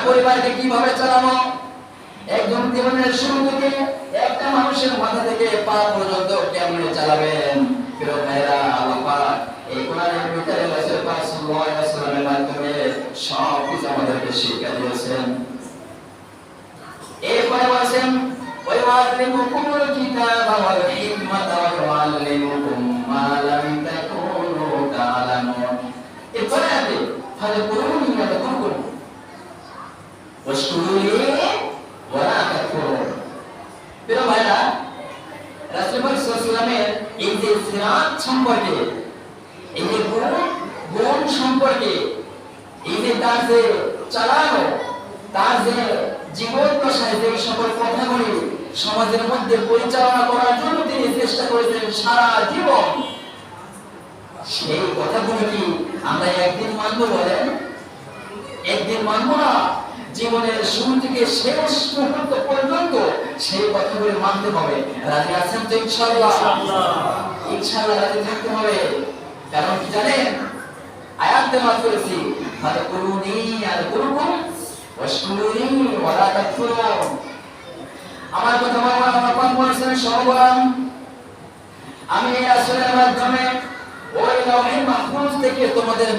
পরিবারকে কিভাবে চালানো, একজন জীবনের শুরু থেকে একটা মানুষের মাথা থেকে পা পর্যন্ত কেমনে চালাবেন। প্রিয় ভাইরা, আল্লাহ পাক এই কোরআনের ভিতরে রাসূল পাক সাল্লাল্লাহু আলাইহি ওয়াসাল্লামের মাধ্যমে সব কিছু আমাদেরকে শিক্ষা দিয়েছেন। এরপরে বলেছেন ওয়াইউআল্লিমুকুমুল কিতাবা ওয়াল হিকমাতা ওয়া ইউআল্লিমুকুম মা লাম তাকুনু তা'লামুন। এরপরে আছে ফাযকুরুনি আযকুরকুম ওয়াশকুরুলি ওয়া লা তাকফুরুন। প্রিয় ভাইরা, রাসূল পাক সাল্লাল্লাহু আলাইহি ওয়াসাল্লামের এই যে সিরাত সম্পর্কে, এই যে গুণ সম্পর্কে, এই যে তার যে চালানো, তার যে জীবন দশায় যে সকল কথাগুলি সমাজের মধ্যে পরিচালনা করার জন্য তিনি চেষ্টা করেছেন সারা জীবন, সেই কথাগুলো কি আমরা একদিন মানব বলেন? একদিন মানব না। জীবনের শুরু থেকে শেষ মুহূর্ত পর্যন্ত সেই কথাগুলি মানতে হবে। রাজি আছেন তো? ইনশাআল্লাহ ইনশাআল্লাহ রাজি থাকতে হবে। কারণ কি জানেন, আয়াতে মাত করেছি ফাযকুরুনি আযকুরকুম ওয়াশকুরুনি ওয়া লা তাকফুরুন। আমার কথা আমার বলেছেন সর্বরাম, আমি এই রাসূলের মাধ্যমে ওই লাউহে মাহফুজ থেকে তোমাদের